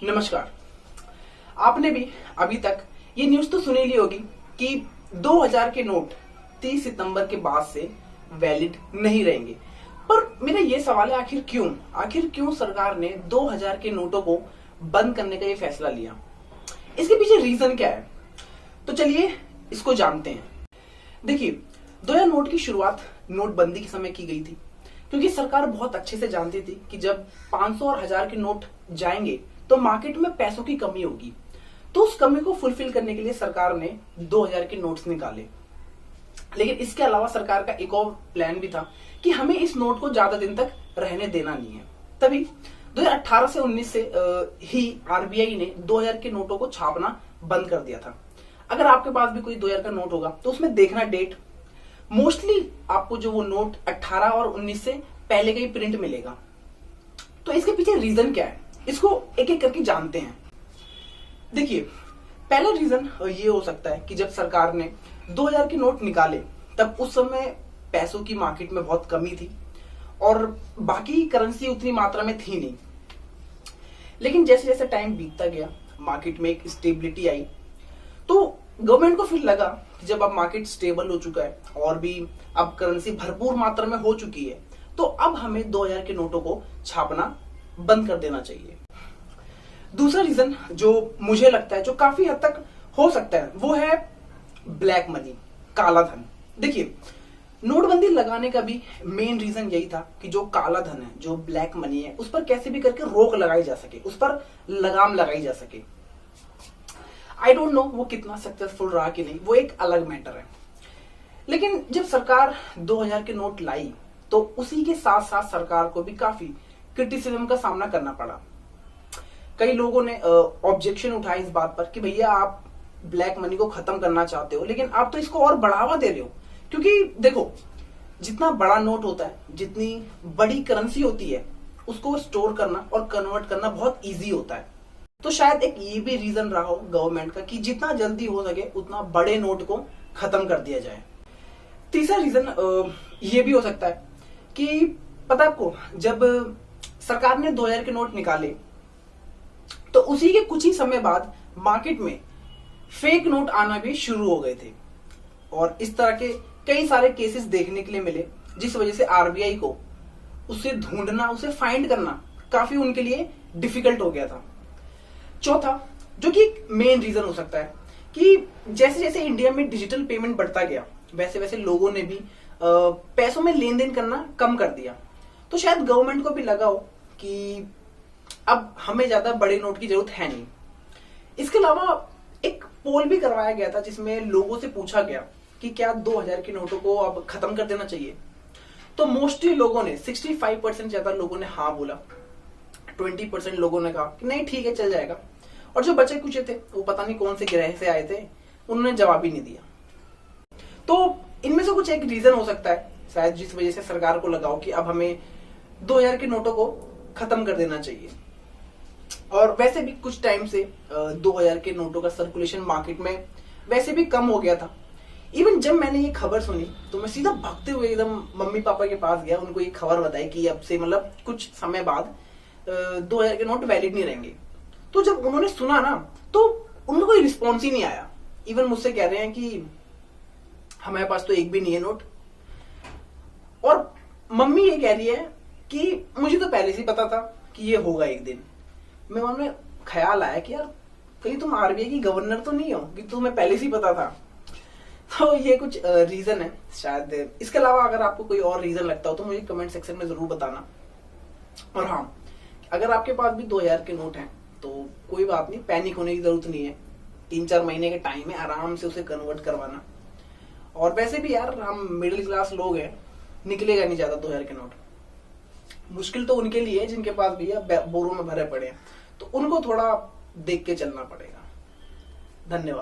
नमस्कार। आपने भी अभी तक ये न्यूज तो सुनी ली होगी कि 2000 के नोट 30 सितंबर के बाद से वैलिड नहीं रहेंगे। पर मेरा ये सवाल है, आखिर क्यों सरकार ने 2000 के नोटों को बंद करने का ये फैसला लिया? इसके पीछे रीजन क्या है? तो चलिए इसको जानते हैं। देखिए, 2000 नोट की शुरुआत नोटबंदी के समय की गई थी, क्योंकि सरकार बहुत अच्छे से जानती थी कि जब 500 और 1000 के नोट जाएंगे तो मार्केट में पैसों की कमी होगी। तो उस कमी को फुलफिल करने के लिए सरकार ने 2000 के नोट्स निकाले। लेकिन इसके अलावा सरकार का एक और प्लान भी था कि हमें इस नोट को ज्यादा दिन तक रहने देना नहीं है। तभी 2018 से 19 से ही आरबीआई ने 2000 के नोटों को छापना बंद कर दिया था। अगर आपके पास भी कोई 2000 का नोट होगा तो उसमें देखना डेट, मोस्टली आपको जो वो नोट 18 और 19 से पहले का ही प्रिंट मिलेगा। तो इसके पीछे रीजन क्या है, इसको एक एक करके जानते हैं। देखिए, पहला रीजन ये हो सकता है कि जब सरकार ने 2000 के नोट निकाले तब उस समय पैसों की मार्केट में बहुत कमी थी और बाकी करेंसी उतनी मात्रा में थी नहीं। लेकिन जैसे जैसे टाइम बीतता गया, मार्केट में एक स्टेबिलिटी आई, तो गवर्नमेंट को फिर लगा कि जब अब मार्केट स्टेबल हो चुका है और भी अब करेंसी भरपूर मात्रा में हो चुकी है, तो अब हमें 2000 के नोटों को छापना बंद कर देना चाहिए। दूसरा रीजन जो मुझे लगता है, जो काफी हद तक हो सकता है, वो है ब्लैक मनी, काला धन। देखिए, नोटबंदी लगाने का भी मेन रीजन यही था कि जो काला धन है, जो ब्लैक मनी है, उस पर कैसे भी करके रोक लगाई जा सके, उस पर लगाम लगाई जा सके। आई डोंट नो वो कितना सक्सेसफुल रहा कि नहीं, वो एक अलग मैटर है। लेकिन जब सरकार 2000 के नोट लाई तो उसी के साथ साथ सरकार को भी काफी क्रिटिसिज्म का सामना करना पड़ा। कई लोगों ने ऑब्जेक्शन उठाए इस बात पर कि भैया आप ब्लैक मनी को खत्म करना चाहते हो, लेकिन आप तो इसको और बढ़ावा दे रहे हो। क्योंकि देखो, जितना बड़ा नोट होता है, जितनी बड़ी करेंसी होती है, उसको स्टोर करना और कन्वर्ट करना बहुत इजी होता है। तो शायद एक ये भी रीजन रहा हो गवर्नमेंट का कि जितना जल्दी हो सके उतना बड़े नोट को खत्म कर दिया जाए। तीसरा रीजन ये भी हो सकता है कि पता आपको, जब सरकार ने 2000 के नोट निकाले तो उसी के कुछ ही समय बाद मार्केट में फेक नोट आना भी शुरू हो गए थे और इस तरह के कई सारे केसेस देखने के लिए मिले, जिस वजह से आरबीआई को उसे ढूंढना, उसे फाइंड करना काफी उनके लिए डिफिकल्ट हो गया था। चौथा, जो कि मेन रीजन हो सकता है, कि जैसे जैसे इंडिया में डिजिटल पेमेंट बढ़ता गया, वैसे वैसे लोगों ने भी पैसों में लेन देन करना कम कर दिया। तो शायद गवर्नमेंट को भी लगा हो कि अब हमें ज्यादा बड़े नोट की जरूरत है नहीं। इसके अलावा एक पोल भी करवाया गया था जिसमें लोगों से पूछा गया कि क्या 2000 के नोटों को अब खत्म कर देना चाहिए। तो मोस्टली लोगों ने, 65% ज्यादा लोगों ने हाँ बोला, 20% लोगों ने कहा कि नहीं ठीक है चल जाएगा, और जो बचे कुछ थे वो पता नहीं कौन से ग्रह से आए थे, उन्होंने जवाब ही नहीं दिया। तो इनमें से कुछ एक रीजन हो सकता है शायद, जिस वजह से सरकार को लगाओ कि अब हमें 2000 के नोटों को खत्म कर देना चाहिए। और वैसे भी कुछ टाइम से 2000 के नोटों का सर्कुलेशन मार्केट में वैसे भी कम हो गया था। इवन जब मैंने ये खबर सुनी तो मैं सीधा भागते हुए एकदम मम्मी पापा के पास गया, उनको ये खबर बताई कि अब से मतलब कुछ समय बाद 2000 के नोट वैलिड नहीं रहेंगे। तो जब उन्होंने सुना ना, तो उनका कोई रिस्पॉन्स ही नहीं आया। इवन मुझसे कह रहे हैं कि हमारे पास तो एक भी नहीं है नोट। और मम्मी ये कह रही है कि मुझे तो पहले से ही पता था कि ये होगा एक दिन। मेरे मन में ख्याल आया कि यार कहीं तुम आरबीआई की गवर्नर तो नहीं हो कि तुम्हें पहले से ही पता था। तो ये कुछ रीजन है शायद। इसके अलावा अगर आपको कोई और रीजन लगता हो तो मुझे कमेंट सेक्शन में जरूर बताना। और हाँ, अगर आपके पास भी 2000 के नोट हैं तो कोई बात नहीं, पैनिक होने की जरूरत नहीं है। 3-4 महीने के टाइम है, आराम से उसे कन्वर्ट करवाना। और वैसे भी यार हम मिडिल क्लास लोग हैं, निकलेगा नहीं ज्यादा 2000 के नोट। मुश्किल तो उनके लिए है जिनके पास भैया बोरों में भरे पड़े हैं, तो उनको थोड़ा देख के चलना पड़ेगा। धन्यवाद।